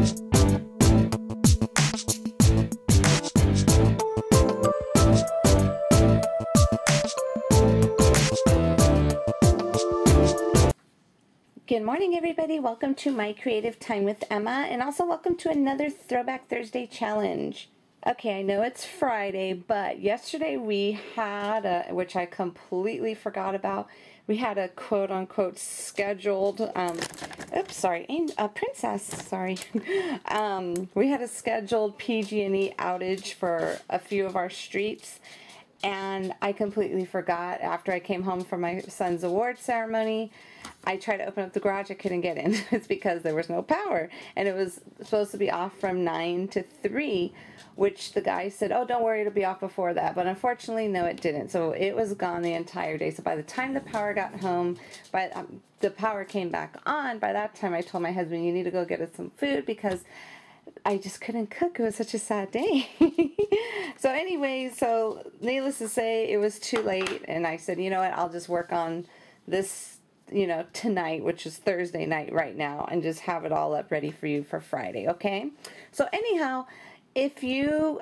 Good morning, everybody. Welcome to my creative time with Emma, and also welcome to another Throwback Thursday challenge. Okay, I know it's Friday, but yesterday we had which I completely forgot about, we had a quote-unquote scheduled, princess, sorry. We had a scheduled PG&E outage for a few of our streets, and I completely forgot. After I came home from my son's award ceremony, I tried to open up the garage, I couldn't get in. It's because there was no power, and it was supposed to be off from 9 to 3, which the guy said, oh, don't worry, it'll be off before that. But unfortunately, no, it didn't. So it was gone the entire day. So by the time the power got home, the power came back on, by that time I told my husband, you need to go get us some food because I just couldn't cook. It was such a sad day. So anyway, so needless to say, it was too late, and I said, you know what, I'll just work on this, you know, tonight, which is Thursday night right now, and just have it all up ready for you for Friday, okay? So anyhow, if you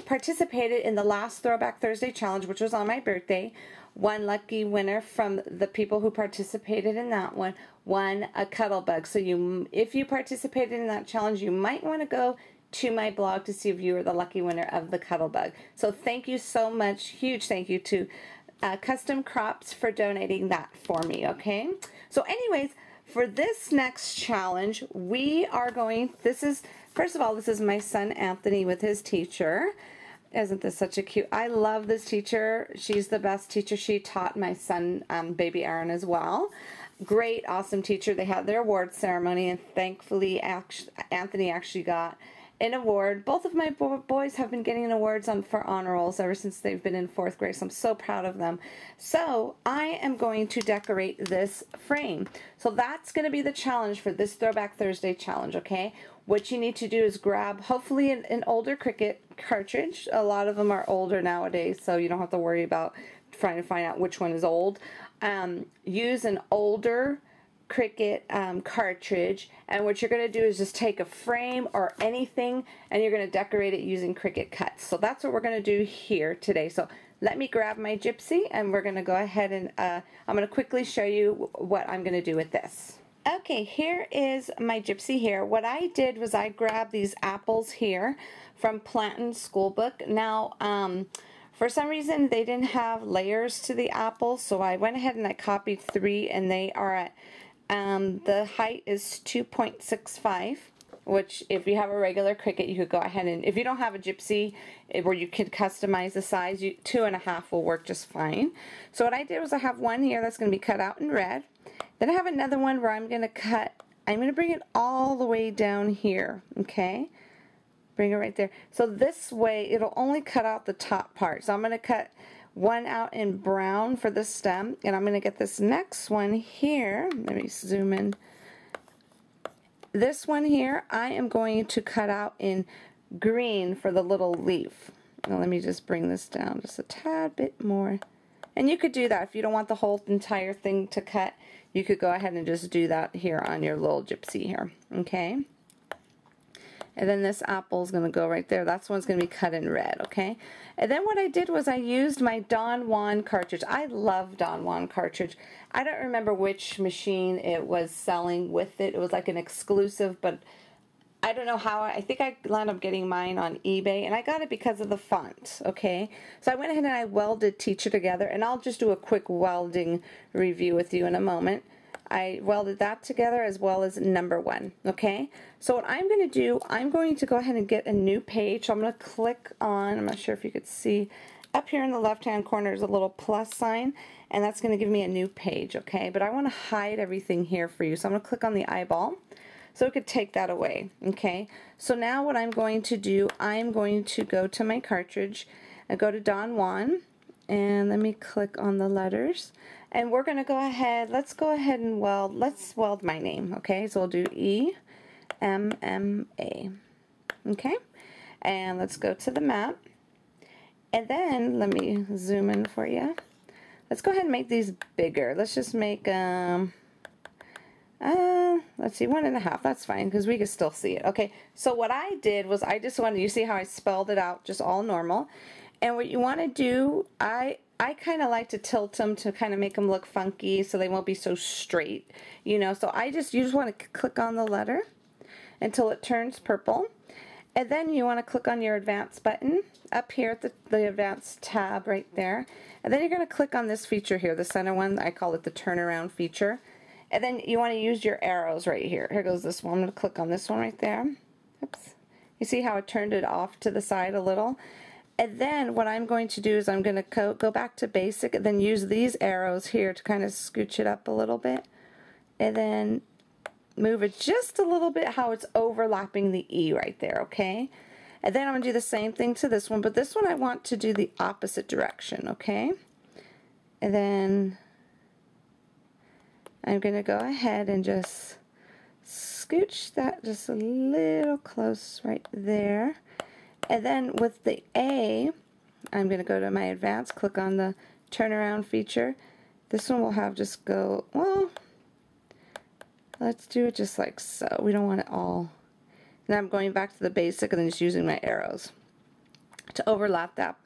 participated in the last Throwback Thursday challenge, which was on my birthday, one lucky winner from the people who participated in that one won a cuddle bug. So if you participated in that challenge, you might want to go to my blog to see if you were the lucky winner of the cuddle bug. So thank you so much, huge thank you to Custom Crops for donating that for me, okay? So anyways, for this next challenge, we are going, first of all, this is my son Anthony with his teacher. Isn't this such a cute, I love this teacher. She's the best teacher. She taught my son, baby Aaron, as well. Great, awesome teacher. They had their award ceremony, and thankfully Anthony actually got an award. Both of my boys have been getting awards for honor rolls ever since they've been in 4th grade, so I'm so proud of them. So I am going to decorate this frame. So that's going to be the challenge for this Throwback Thursday challenge, okay? What you need to do is grab, hopefully, an older Cricut cartridge. A lot of them are older nowadays, so you don't have to worry about trying to find out which one is old. Use an older Cricut cartridge, and what you're going to do is just take a frame or anything, and you're going to decorate it using Cricut cuts. So that's what we're going to do here today. So let me grab my gypsy, and we're going to go ahead and I'm going to quickly show you what I'm going to do with this. Okay, here is my gypsy here. What I did was I grabbed these apples here from Plantin School Book. Now, for some reason, they didn't have layers to the apples, so I went ahead and I copied 3, and they are at, the height is 2.65, which if you have a regular Cricut, you could go ahead and, if you don't have a gypsy where you could customize the size, 2.5 will work just fine. So what I did was I have one here that's going to be cut out in red. Then I have another one where I'm going to bring it all the way down here, okay? Bring it right there. So this way, it'll only cut out the top part. So I'm going to cut one out in brown for the stem, and I'm going to get this next one here. Let me zoom in. This one here, I am going to cut out in green for the little leaf. Now let me just bring this down just a tad bit more. And you could do that if you don't want the whole entire thing to cut. You could go ahead and just do that here on your little gypsy here, okay? And then this apple is going to go right there. That's one's going to be cut in red, okay? And then what I did was I used my Don Juan cartridge. I love Don Juan cartridge. I don't remember which machine it was selling with it. It was like an exclusive, but I don't know how. I think I landed up getting mine on eBay, and I got it because of the font, okay? So I went ahead and I welded Teacher together, and I'll just do a quick welding review with you in a moment. I welded that together as well as number 1, okay? So what I'm going to do, I'm going to go ahead and get a new page. So I'm going to click on, I'm not sure if you could see, up here in the left-hand corner is a little plus sign, and that's going to give me a new page, okay? But I want to hide everything here for you, so I'm going to click on the eyeball. So it could take that away, okay? So now what I'm going to do, I'm going to go to my cartridge and go to Don Juan, and let me click on the letters. And we're going to go ahead, let's go ahead and weld, let's weld my name, okay? So we'll do E-M-M-A, okay? And let's go to the map. And then, let me zoom in for you. Let's go ahead and make these bigger. Let's just make, Let's see, 1.5, that's fine, because we can still see it. Okay, so what I did was I just wanted, you see how I spelled it out, just all normal. And what you want to do, I kind of like to tilt them to kind of make them look funky so they won't be so straight, you know. So you just want to click on the letter until it turns purple. And then you want to click on your advanced button up here at the advanced tab right there. And then you're going to click on this feature here, the center one. I call it the turnaround feature. And then you want to use your arrows right here. Here goes this one. I'm going to click on this one right there. Oops. You see how it turned it off to the side a little? And then what I'm going to do is I'm going to go back to basic and then use these arrows here to kind of scooch it up a little bit. And then move it just a little bit how it's overlapping the E right there, okay? And then I'm going to do the same thing to this one, but this one I want to do the opposite direction, okay? And then I'm going to go ahead and just scooch that just a little close right there. And then with the A, I'm going to go to my advanced, click on the turnaround feature. This one will have just go, well, let's do it just like so. We don't want it all. Now I'm going back to the basic and then just using my arrows to overlap that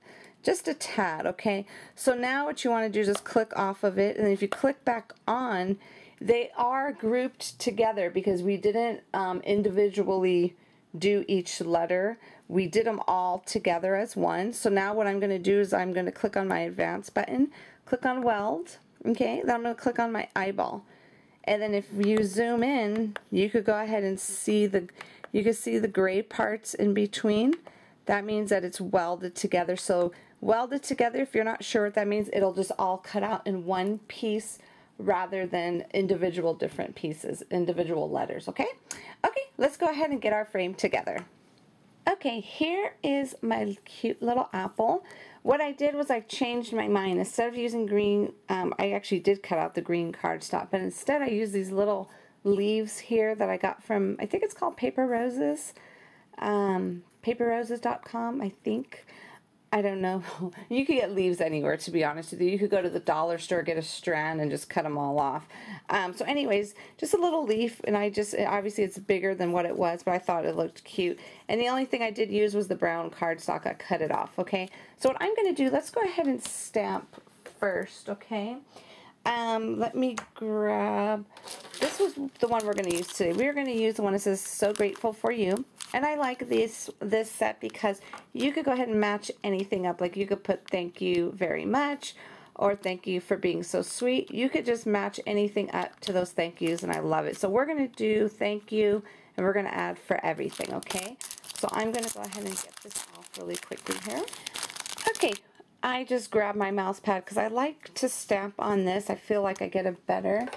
just a tad, okay? So now what you want to do is just click off of it, and if you click back on, they are grouped together because we didn't individually do each letter. We did them all together as one. So now what I'm going to do is I'm going to click on my advanced button, click on weld, okay? Then I'm going to click on my eyeball. And then if you zoom in, you could go ahead and see you can see the gray parts in between. That means that it's welded together. So welded together, if you're not sure what that means, it'll just all cut out in one piece rather than individual different pieces, individual letters, okay? Okay, let's go ahead and get our frame together. Okay, here is my cute little apple. What I did was I changed my mind. Instead of using green, I actually did cut out the green cardstock, but instead I used these little leaves here that I got from, I think it's called Paper Roses, paperroses.com, I think. I don't know. You could get leaves anywhere, to be honest with you. You could go to the dollar store, get a strand, and just cut them all off. So anyways, just a little leaf, and obviously it's bigger than what it was, but I thought it looked cute. And the only thing I did use was the brown cardstock. I cut it off, okay? So what I'm going to do, let's go ahead and stamp first, okay? Let me grab, this was the one we're going to use today. We're going to use the one that says, "So Grateful for You." And I like this set because you could go ahead and match anything up. Like you could put "Thank you very much" or "Thank you for being so sweet." You could just match anything up to those thank yous, and I love it. So we're going to do "Thank you," and we're going to add "For everything," okay? So I'm going to go ahead and get this off really quickly here. Okay, I just grabbed my mouse pad because I like to stamp on this. I feel like I get a better...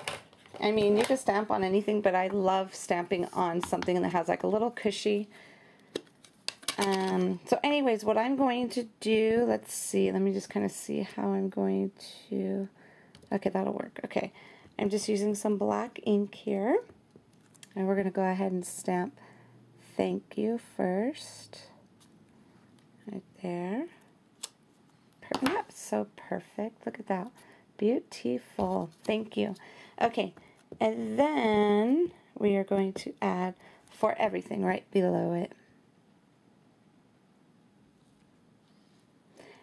I mean, you can stamp on anything, but I love stamping on something that has like a little cushy. So anyways, what I'm going to do, let's see, let me just kind of see how I'm going to, okay, that'll work. Okay, I'm just using some black ink here, and we're going to go ahead and stamp "Thank you" first, right there. That's so perfect. Look at that. Beautiful. Thank you. Okay. And then we are going to add "For everything" right below it.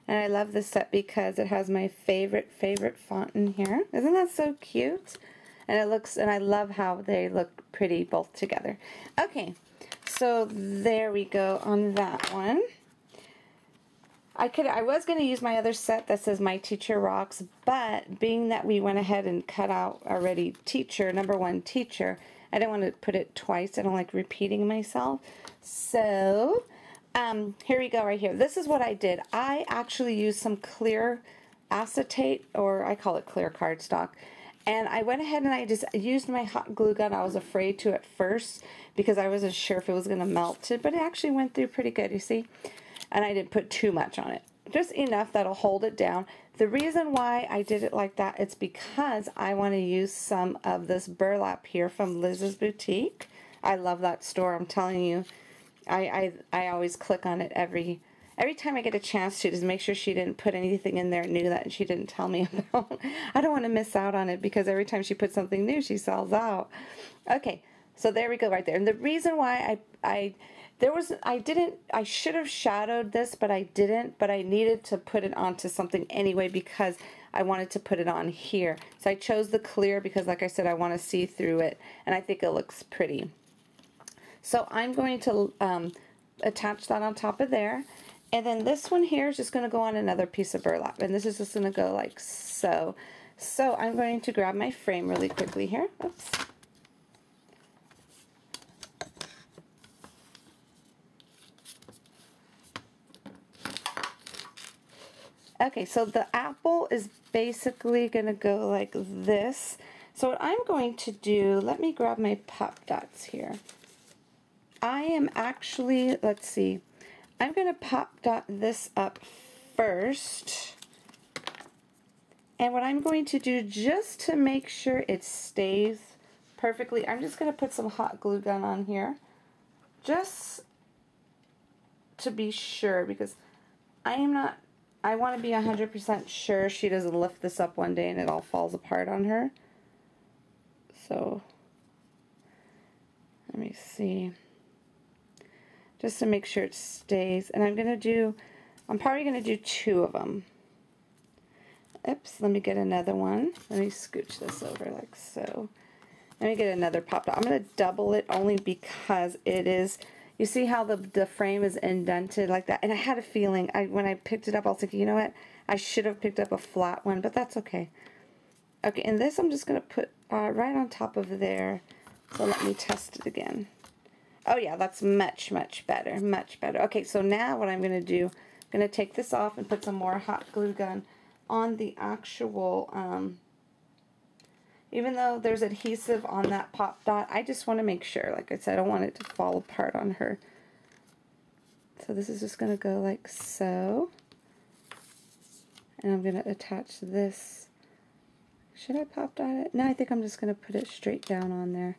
And I love this set because it has my favorite font in here. Isn't that so cute? And I love how they look pretty both together. Okay, so there we go on that one. I was going to use my other set that says "My Teacher Rocks," but being that we went ahead and cut out already teacher, #1 teacher, I didn't want to put it twice. I don't like repeating myself. So, here we go right here. This is what I did. I actually used some clear acetate, or I call it clear cardstock, and I went ahead and I just used my hot glue gun. I was afraid to at first because I wasn't sure if it was going to melt it, but it actually went through pretty good, you see? And I didn't put too much on it. Just enough that'll hold it down. The reason why I did it like that, it's because I want to use some of this burlap here from Liz's Boutique. I love that store, I'm telling you. I always click on it every every time I get a chance to, just make sure she didn't put anything in there new that she didn't tell me about. I don't want to miss out on it because every time she puts something new, she sells out. Okay, so there we go right there. And the reason why I should have shadowed this, but I didn't, but I needed to put it onto something anyway because I wanted to put it on here. So I chose the clear because, like I said, I want to see through it, and I think it looks pretty. So I'm going to attach that on top of there. And then this one here is just going to go on another piece of burlap. And this is just going to go like so. So I'm going to grab my frame really quickly here. Oops. Okay, so the apple is basically going to go like this. So what I'm going to do, let me grab my pop dots here. I am actually, let's see, I'm going to pop dot this up first. And what I'm going to do, just to make sure it stays perfectly, I'm just going to put some hot glue gun on here. Just to be sure, because I want to be 100% sure she doesn't lift this up one day and it all falls apart on her. So, let me see. Just to make sure it stays. And I'm probably going to do 2 of them. Oops, let me get another one. Let me scooch this over like so. Let me get another pop dot. I'm going to double it only because it is, you see how the frame is indented like that? And I had a feeling, when I picked it up, I was thinking, you know what? I should have picked up a flat one, but that's okay. Okay, and this I'm just going to put right on top of there. So let me test it again. Oh yeah, that's much, much better, much better. Okay, so now what I'm going to do, I'm going to take this off and put some more hot glue gun on the actual, even though there's adhesive on that pop dot, I just want to make sure, like I said, I don't want it to fall apart on her. So this is just going to go like so. And I'm going to attach this. Should I pop dot it? No, I think I'm just going to put it straight down on there.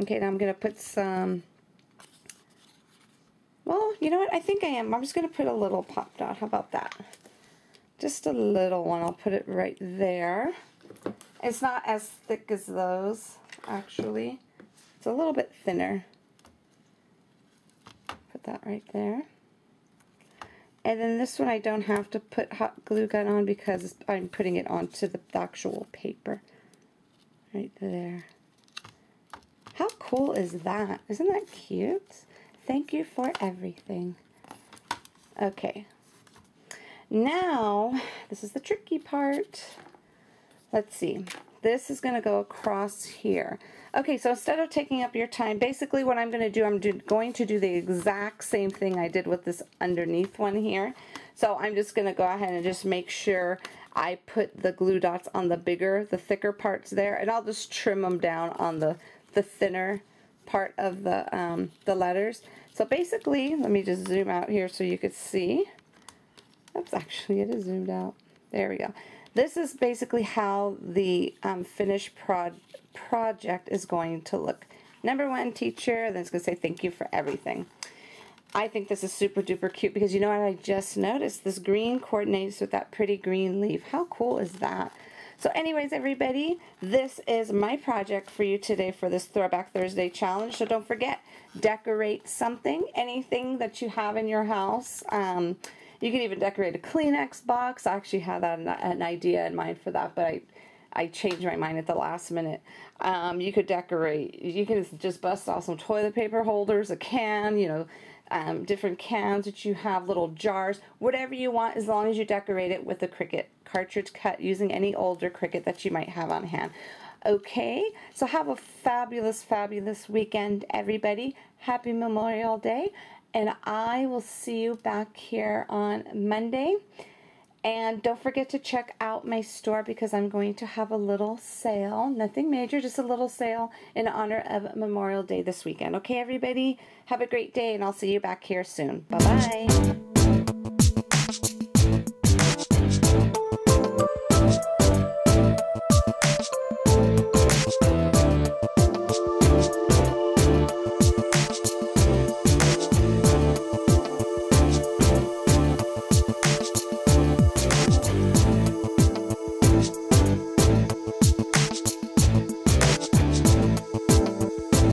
Okay, now I'm going to put some, well, you know what, I think I am. I'm just going to put a little pop dot. How about that? Just a little one. I'll put it right there. It's not as thick as those, actually. It's a little bit thinner. Put that right there. And then this one I don't have to put hot glue gun on because I'm putting it onto the actual paper. Right there. How cool is that? Isn't that cute? Thank you for everything. Okay. Now, this is the tricky part. Let's see. This is going to go across here. Okay, so instead of taking up your time, basically what I'm going to do, I'm going to do the exact same thing I did with this underneath one here. So I'm just going to go ahead and just make sure I put the glue dots on the thicker parts there, and I'll just trim them down on the thinner part of the letters. So basically, let me just zoom out here so you could see. Oops, actually it is zoomed out. There we go. This is basically how the finished project is going to look. Number 1, teacher, then it's going to say thank you for everything. I think this is super duper cute because you know what I just noticed? This green coordinates with that pretty green leaf. How cool is that? So anyways, everybody, this is my project for you today for this Throwback Thursday challenge. So don't forget, decorate something, anything that you have in your house. You can even decorate a Kleenex box. I actually had an idea in mind for that, but I changed my mind at the last minute. You could decorate, you can just bust out some toilet paper holders, a can, you know, different cans that you have, little jars, whatever you want, as long as you decorate it with a Cricut cartridge cut using any older Cricut that you might have on hand. Okay, so have a fabulous, fabulous weekend, everybody. Happy Memorial Day, and I will see you back here on Monday. And don't forget to check out my store because I'm going to have a little sale. Nothing major, just a little sale in honor of Memorial Day this weekend. Okay, everybody? Have a great day, and I'll see you back here soon. Bye-bye.